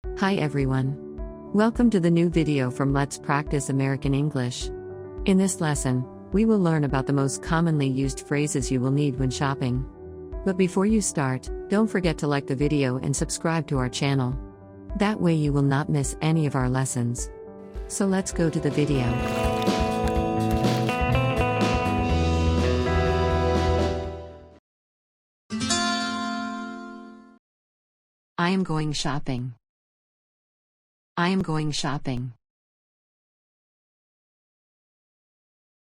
Hi everyone. Welcome to the new video from Let's Practice American English. In this lesson, we will learn about the most commonly used phrases you will need when shopping. But before you start, don't forget to like the video and subscribe to our channel. That way you will not miss any of our lessons. So let's go to the video. I am going shopping. I am going shopping.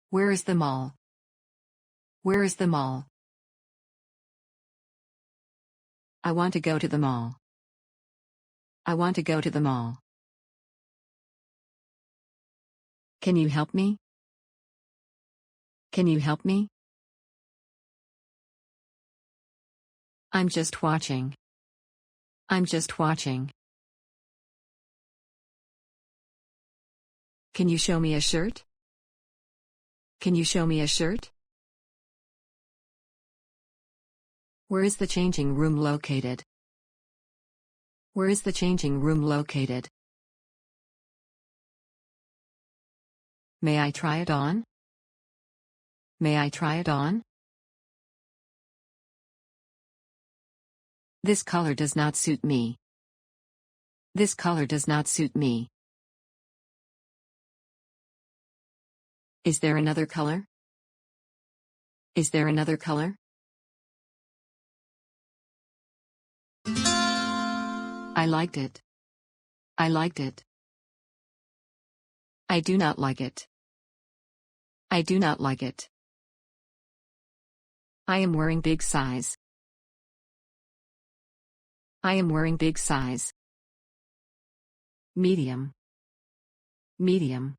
Where is the mall? Where is the mall? I want to go to the mall. I want to go to the mall. Can you help me? Can you help me? I'm just watching. I'm just watching. Can you show me a shirt? Can you show me a shirt? Where is the changing room located? Where is the changing room located? May I try it on? May I try it on? This color does not suit me. This color does not suit me. Is there another color? Is there another color? I liked it. I liked it. I do not like it. I do not like it. I am wearing big size. I am wearing big size. Medium. Medium.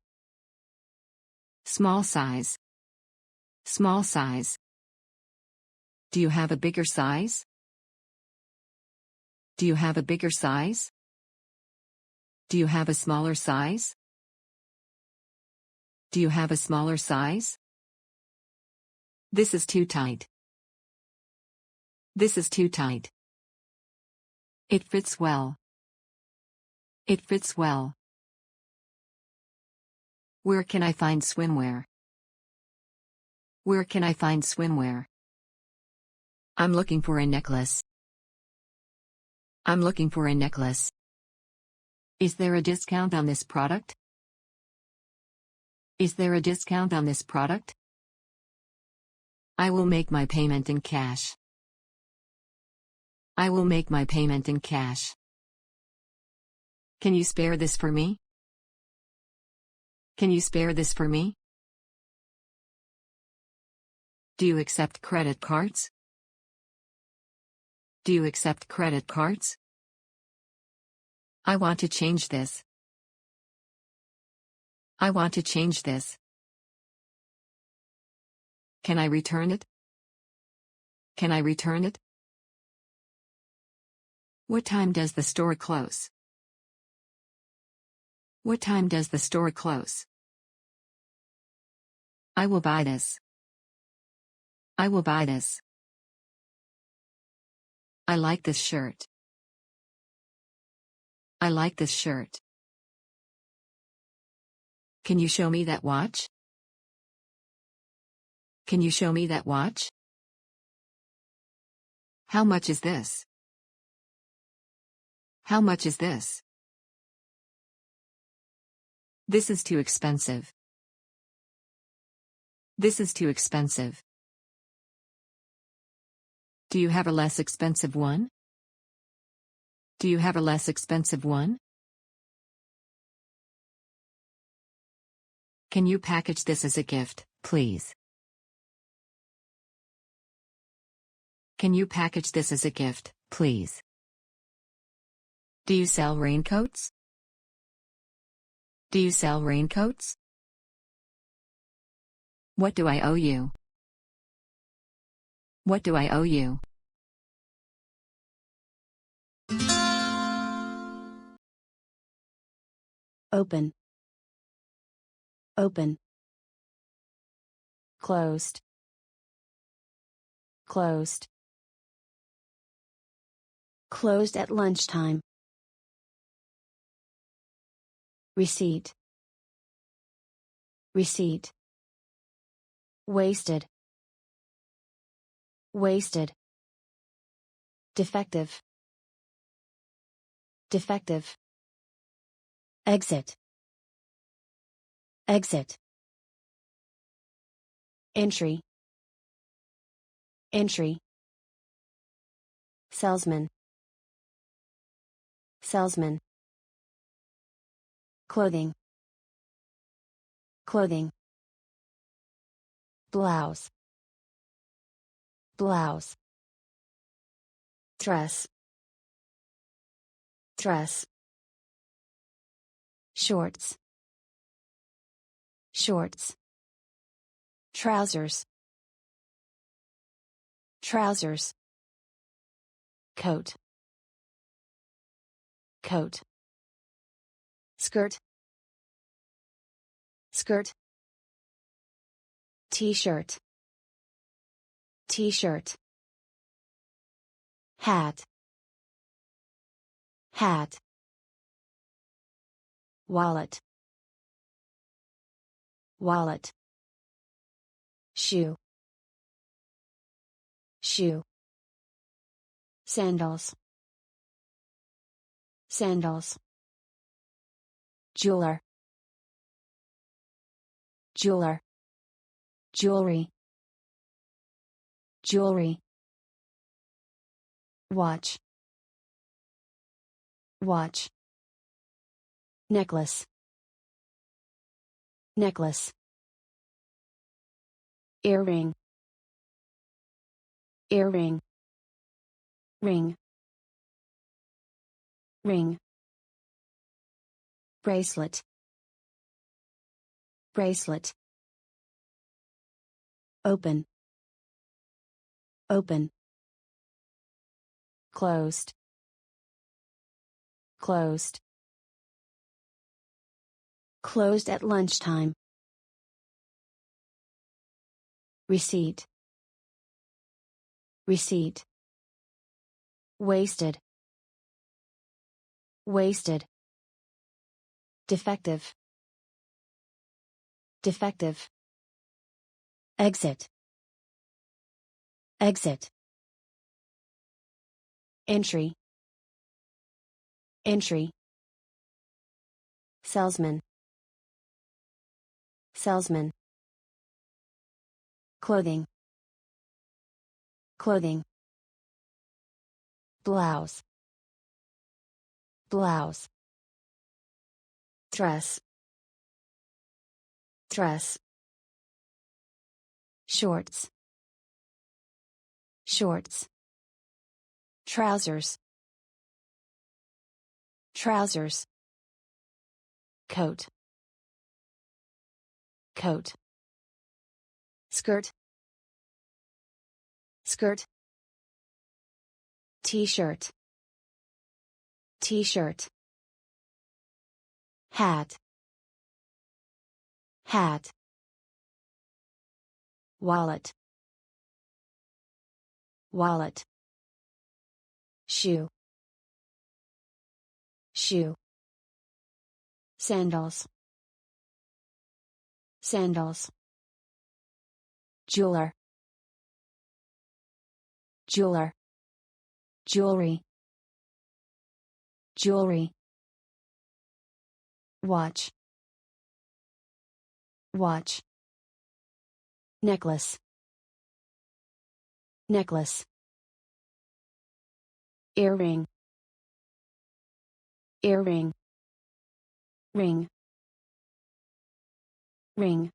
Small size. Small size. Do you have a bigger size? Do you have a bigger size? Do you have a smaller size? Do you have a smaller size? This is too tight. This is too tight. It fits well. It fits well. Where can I find swimwear? Where can I find swimwear? I'm looking for a necklace. I'm looking for a necklace. Is there a discount on this product? Is there a discount on this product? I will make my payment in cash. I will make my payment in cash. Can you spare this for me? Can you spare this for me? Do you accept credit cards? Do you accept credit cards? I want to change this. I want to change this. Can I return it? Can I return it? What time does the store close? What time does the store close? I will buy this. I will buy this. I like this shirt. I like this shirt. Can you show me that watch? Can you show me that watch? How much is this? How much is this? This is too expensive. This is too expensive. Do you have a less expensive one? Do you have a less expensive one? Can you package this as a gift, please? Can you package this as a gift, please? Do you sell raincoats? Do you sell raincoats? What do I owe you? What do I owe you? Open. Open. Closed. Closed. Closed at lunchtime. receipt, receipt. Wasted, wasted. Defective, defective. Exit, exit. Entry, entry. Salesman, salesman. Clothing, clothing. Blouse, blouse. Dress, dress. Shorts, shorts. Trousers, trousers. Coat, coat. Skirt, skirt. T-shirt, t-shirt. Hat, hat. Wallet, wallet. Shoe, shoe. Sandals, sandals. Jeweler, jeweler. Jewelry, jewelry. Watch, watch. Necklace, necklace. Earring, earring. Ring, ring. Bracelet, bracelet. Open, open. Closed, closed. Closed at lunchtime. Receipt, receipt. Wasted, wasted. Defective, defective. Exit, exit. Entry, entry. Salesman, salesman. Clothing, clothing. Blouse, blouse. Dress, dress. Shorts, shorts. Trousers, trousers. Coat, coat. Skirt, skirt. T-shirt, t-shirt. Hat, hat. Wallet, wallet. Shoe, shoe. Sandals, sandals. Jeweler, jeweler. Jewelry, jewelry. Watch, watch. Necklace, necklace. Earring, earring. Ring, ring.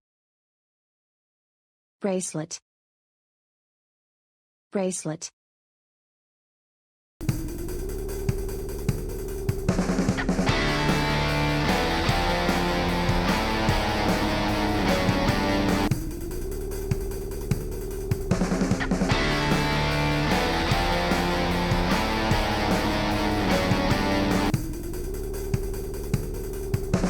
Bracelet, bracelet.